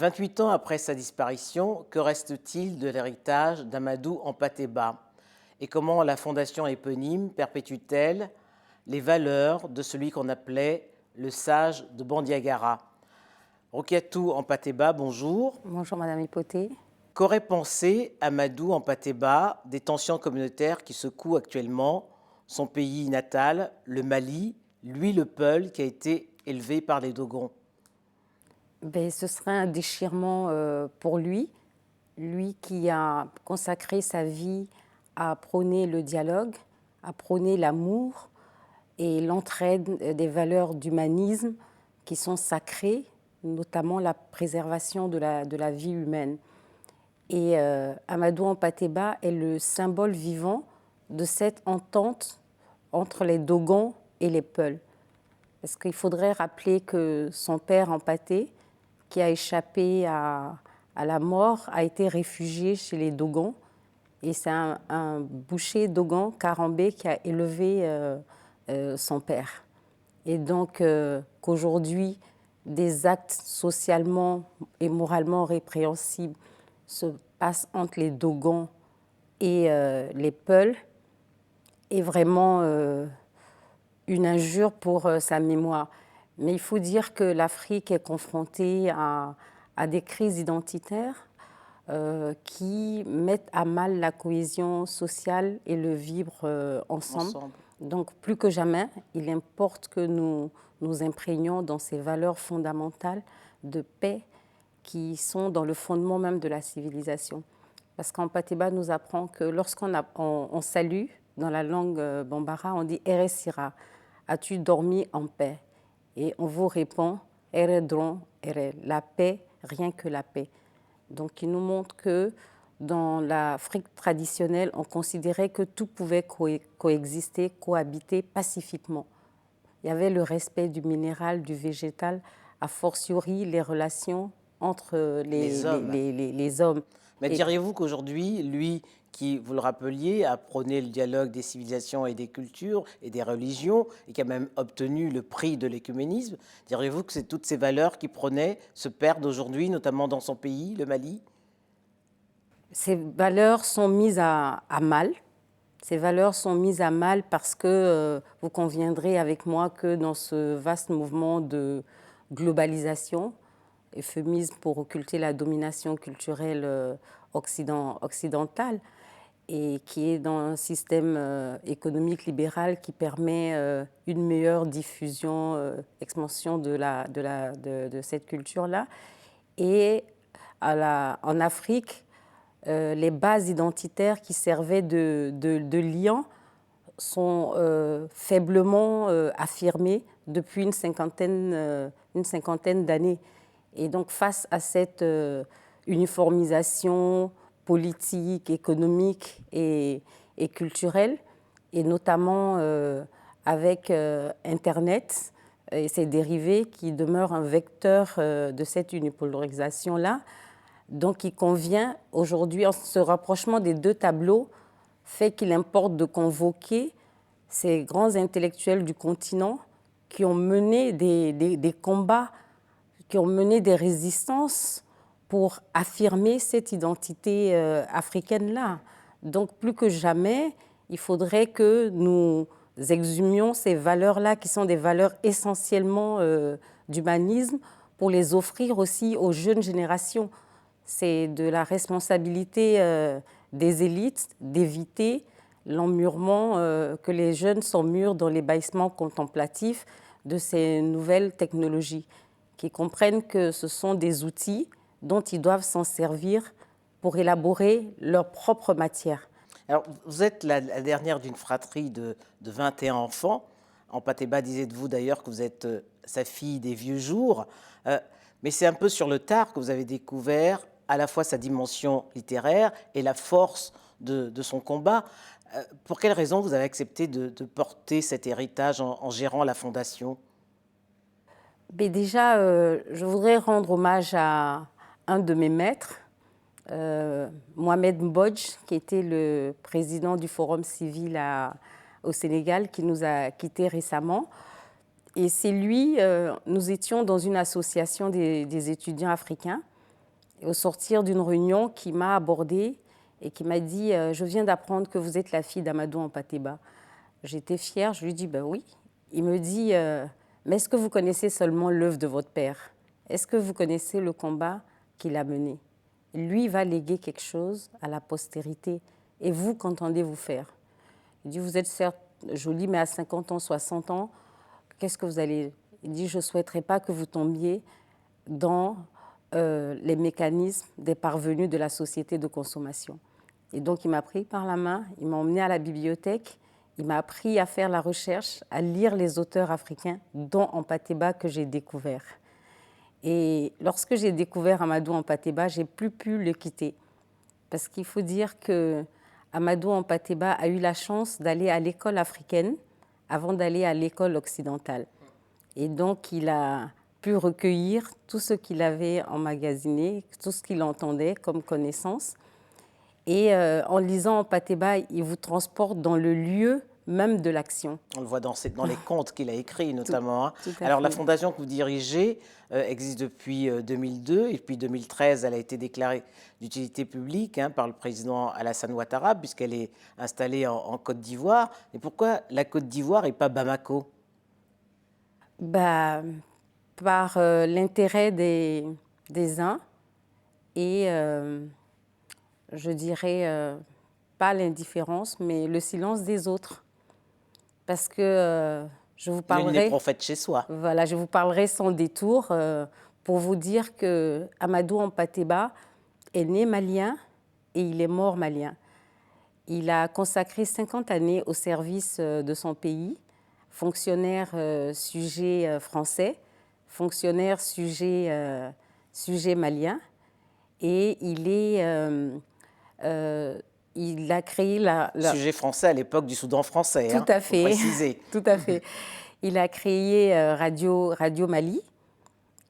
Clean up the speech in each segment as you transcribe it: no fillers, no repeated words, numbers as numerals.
28 ans après sa disparition, que reste-t-il de l'héritage d'Amadou Hampâté-Bâ? Et comment la fondation éponyme perpétue-t-elle les valeurs de celui qu'on appelait le sage de Bandiagara? Rokiatou Hampâté-Bâ, bonjour. Bonjour Madame Hipoté. Qu'aurait pensé Amadou Hampâté-Bâ des tensions communautaires qui secouent actuellement son pays natal, le Mali, lui le Peul, qui a été élevé par les Dogons? Ce serait un déchirement pour lui qui a consacré sa vie à prôner le dialogue, à prôner l'amour et l'entraide des valeurs d'humanisme qui sont sacrées, notamment la préservation de la vie humaine. Et Amadou Hampâté-Bâ est le symbole vivant de cette entente entre les Dogons et les Peuls. Parce qu'il faudrait rappeler que son père Hampâté, qui a échappé à la mort, a été réfugié chez les Dogons. Et c'est un boucher Dogon, Karambé, qui a élevé son père. Et donc qu'aujourd'hui, des actes socialement et moralement répréhensibles se passent entre les Dogons et les Peuls est vraiment une injure pour sa mémoire. Mais il faut dire que l'Afrique est confrontée à des crises identitaires qui mettent à mal la cohésion sociale et le vivre ensemble. Donc, plus que jamais, il importe que nous nous imprégnions dans ces valeurs fondamentales de paix qui sont dans le fondement même de la civilisation. Parce qu'Hampâté-Bâ nous apprend que lorsqu'on salue, dans la langue bambara, on dit « Ere Sira », as-tu dormi en paix? Et on vous répond « Ere Dron, Ere », la paix, rien que la paix. Donc il nous montre que dans l'Afrique traditionnelle, on considérait que tout pouvait coexister, cohabiter pacifiquement. Il y avait le respect du minéral, du végétal, a fortiori les relations entre les hommes. Mais diriez-vous qu'aujourd'hui, lui qui, vous le rappeliez, a prôné le dialogue des civilisations et des cultures et des religions, et qui a même obtenu le prix de l'écuménisme, diriez-vous que toutes ces valeurs qu'il prônait se perdent aujourd'hui, notamment dans son pays, le Mali? Ces valeurs sont mises à mal. Ces valeurs sont mises à mal parce que vous conviendrez avec moi que dans ce vaste mouvement de globalisation, euphémisme pour occulter la domination culturelle occidentale, et qui est dans un système économique libéral qui permet une meilleure diffusion, expansion de cette culture-là. Et en Afrique, les bases identitaires qui servaient de liant sont faiblement affirmées depuis une cinquantaine d'années. Et donc, face à cette uniformisation politique, économique et culturelle, et notamment avec Internet et ses dérivés qui demeurent un vecteur de cette unipolarisation-là. Donc, il convient aujourd'hui, ce rapprochement des deux tableaux fait qu'il importe de convoquer ces grands intellectuels du continent qui ont mené des combats, qui ont mené des résistances pour affirmer cette identité africaine-là. Donc, plus que jamais, il faudrait que nous exhumions ces valeurs-là, qui sont des valeurs essentiellement d'humanisme, pour les offrir aussi aux jeunes générations. C'est de la responsabilité des élites d'éviter l'emmurement, que les jeunes s'emmurent dans l'ébahissement contemplatif de ces nouvelles technologies, qui comprennent que ce sont des outils dont ils doivent s'en servir pour élaborer leur propre matière. Alors, vous êtes la dernière d'une fratrie de 21 enfants. Hampâté-Bâ disait de vous d'ailleurs que vous êtes sa fille des vieux jours. Mais c'est un peu sur le tard que vous avez découvert à la fois sa dimension littéraire et la force de son combat. Pour quelles raisons vous avez accepté de porter cet héritage en gérant la fondation? Mais déjà, je voudrais rendre hommage à un de mes maîtres, Mohamed Mbodj, qui était le président du Forum civil au Sénégal, qui nous a quittés récemment. Et c'est lui, nous étions dans une association des étudiants africains, Et au sortir d'une réunion, qui m'a abordée et qui m'a dit je viens d'apprendre que vous êtes la fille d'Amadou Hampâté-Bâ. J'étais fière, je lui dis ben oui. Il me dit mais est-ce que vous connaissez seulement l'œuvre de votre père? Est-ce que vous connaissez le combat qu'il a mené? Lui va léguer quelque chose à la postérité. Et vous, qu'entendez-vous faire? Il dit vous êtes certes jolie, mais à 50 ans, 60 ans, qu'est-ce que vous allez... Il dit je ne souhaiterais pas que vous tombiez dans les mécanismes des parvenus de la société de consommation. Et donc, il m'a pris par la main, il m'a emmené à la bibliothèque, il m'a appris à faire la recherche, à lire les auteurs africains, dont Hampâté-Bâ que j'ai découvert. Et lorsque j'ai découvert Amadou Hampâté-Bâ, je n'ai plus pu le quitter. Parce qu'il faut dire que Amadou Hampâté-Bâ a eu la chance d'aller à l'école africaine avant d'aller à l'école occidentale. Et donc, il a pu recueillir tout ce qu'il avait emmagasiné, tout ce qu'il entendait comme connaissance. Et en lisant Hampâté-Bâ, il vous transporte dans le lieu même de l'action. On le voit dans les contes qu'il a écrits notamment. Tout à Alors fait. la fondation que vous dirigez existe depuis 2002 et puis 2013, elle a été déclarée d'utilité publique par le président Alassane Ouattara puisqu'elle est installée en Côte d'Ivoire. Et pourquoi la Côte d'Ivoire et pas Bamako? Bah, par l'intérêt des uns et je dirais pas l'indifférence, mais le silence des autres. Parce que je vous Il est parlerai... prophète chez soi. Voilà, je vous parlerai sans détour pour vous dire que Amadou Hampâté-Bâ est né malien et il est mort malien. Il a consacré 50 années au service de son pays, fonctionnaire sujet français, fonctionnaire sujet malien, et il a créé Sujet français à l'époque du Soudan français. Tout à fait. Faut préciser. Tout à fait. Il a créé Radio Mali.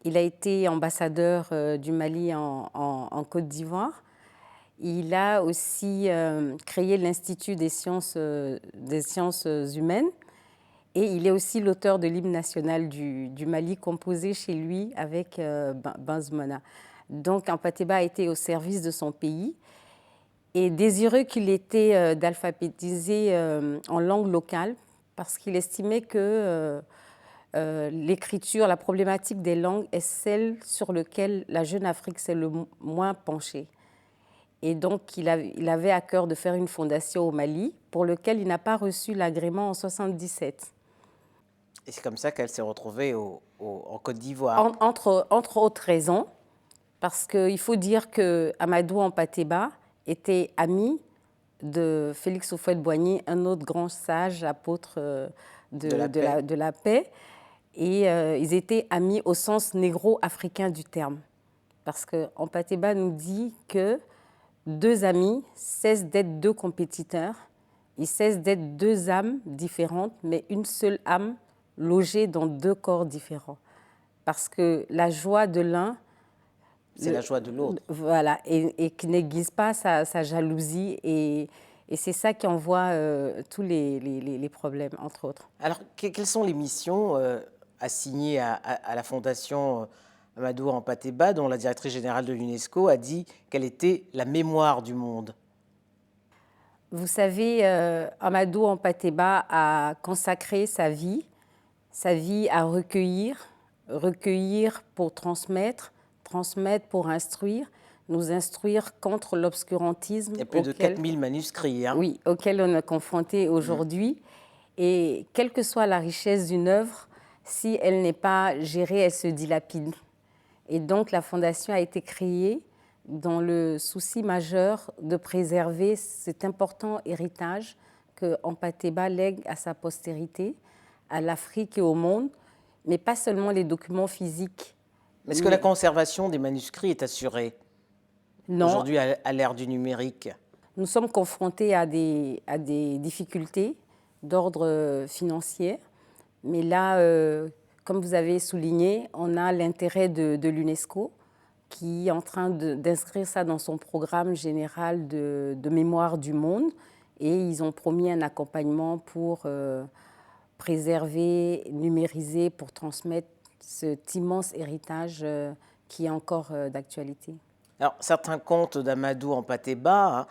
Il a été ambassadeur du Mali en Côte d'Ivoire. Il a aussi créé l'Institut des sciences humaines. Et il est aussi l'auteur de l'hymne national du Mali, composé chez lui avec Banzemana. Donc, Hampâté-Bâ a été au service de son pays. Et désireux qu'il était d'alphabétiser en langue locale, parce qu'il estimait que l'écriture, la problématique des langues est celle sur laquelle la Jeune Afrique s'est le moins penchée. Et donc, il avait à cœur de faire une fondation au Mali, pour lequel il n'a pas reçu l'agrément en 1977. Et c'est comme ça qu'elle s'est retrouvée en Côte d'Ivoire. Entre autres raisons, parce qu'il faut dire qu'Amadou Hampâté-Bâ était ami de Félix Houphouët-Boigny, un autre grand sage, apôtre de la paix. Et ils étaient amis au sens négro-africain du terme. Parce que Hampâté-Bâ nous dit que deux amis cessent d'être deux compétiteurs, ils cessent d'être deux âmes différentes, mais une seule âme logée dans deux corps différents. Parce que la joie de l'un... C'est la joie de l'autre. Voilà, et qui n'aiguise pas sa jalousie. Et c'est ça qui envoie tous les problèmes, entre autres. Alors, quelles sont les missions assignées à la Fondation Amadou Hampâté-Bâ, dont la directrice générale de l'UNESCO a dit qu'elle était la mémoire du monde? Vous savez, Amadou Hampâté-Bâ a consacré sa vie à recueillir pour transmettre pour instruire, nous instruire contre l'obscurantisme. Il y a plus de 4000 manuscrits. Oui, auquel on est confronté aujourd'hui. Et quelle que soit la richesse d'une œuvre, si elle n'est pas gérée, elle se dilapide. Et donc, la Fondation a été créée dans le souci majeur de préserver cet important héritage que Hampâté-Bâ lègue à sa postérité, à l'Afrique et au monde, mais pas seulement les documents physiques. Est-ce que la conservation des manuscrits est assurée? Non. Aujourd'hui, à l'ère du numérique? Nous sommes confrontés à des difficultés d'ordre financier, mais là, comme vous avez souligné, on a l'intérêt de l'UNESCO qui est en train d'inscrire ça dans son programme général de mémoire du monde, et ils ont promis un accompagnement pour préserver, numériser, pour transmettre cet immense héritage qui est encore d'actualité. Alors, certains contes d'Amadou Hampâté-Bâ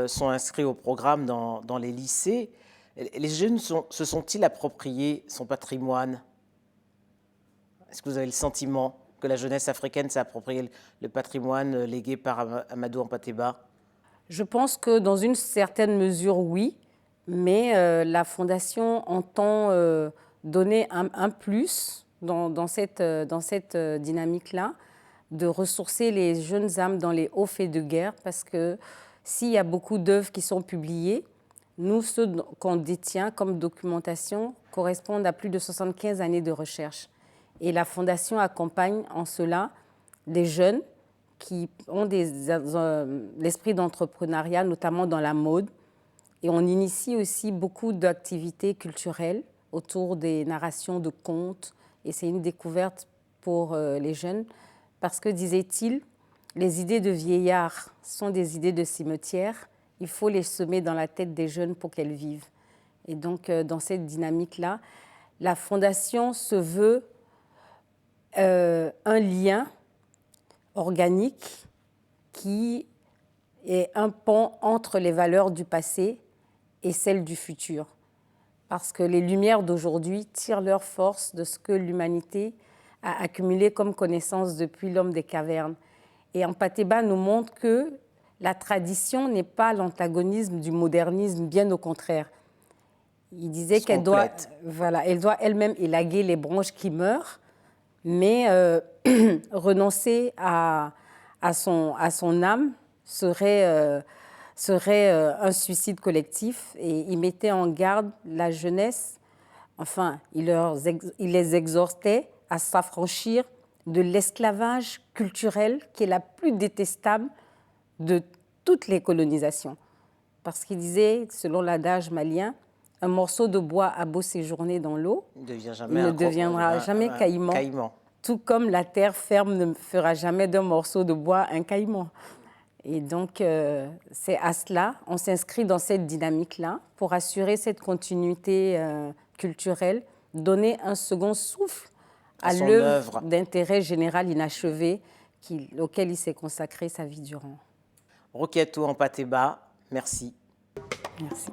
sont inscrits au programme dans les lycées. Les jeunes se sont-ils appropriés son patrimoine? Est-ce que vous avez le sentiment que la jeunesse africaine s'est approprié le patrimoine légué par Amadou Hampâté-Bâ? Je pense que dans une certaine mesure, oui, mais la Fondation entend donner un plus dans cette dynamique-là, de ressourcer les jeunes âmes dans les hauts faits de guerre, parce que s'il y a beaucoup d'œuvres qui sont publiées, nous, ceux qu'on détient comme documentation correspondent à plus de 75 années de recherche. Et la Fondation accompagne en cela des jeunes qui ont l'esprit d'entrepreneuriat, notamment dans la mode. Et on initie aussi beaucoup d'activités culturelles autour des narrations de contes. Et c'est une découverte pour les jeunes parce que, disait-il, les idées de vieillards sont des idées de cimetière. Il faut les semer dans la tête des jeunes pour qu'elles vivent. Et donc, dans cette dynamique-là, la Fondation se veut un lien organique qui est un pont entre les valeurs du passé et celles du futur. Parce que les lumières d'aujourd'hui tirent leur force de ce que l'humanité a accumulé comme connaissance depuis l'homme des cavernes. Et Hampâté-Bâ nous montre que la tradition n'est pas l'antagonisme du modernisme, bien au contraire. Il disait qu'elle doit, elle doit elle-même élaguer les branches qui meurent, mais renoncer à son âme serait un suicide collectif. Et il mettait en garde la jeunesse, enfin, il les exhortait à s'affranchir de l'esclavage culturel qui est la plus détestable de toutes les colonisations. Parce qu'il disait, selon l'adage malien, un morceau de bois a beau séjourner dans l'eau, il ne deviendra jamais caïman. Tout comme la terre ferme ne fera jamais d'un morceau de bois un caïman. Et donc, c'est à cela, on s'inscrit dans cette dynamique-là pour assurer cette continuité culturelle, donner un second souffle à l'œuvre d'intérêt général inachevé auquel il s'est consacré sa vie durant. Rokiatou Hampâté-Bâ, merci. Merci.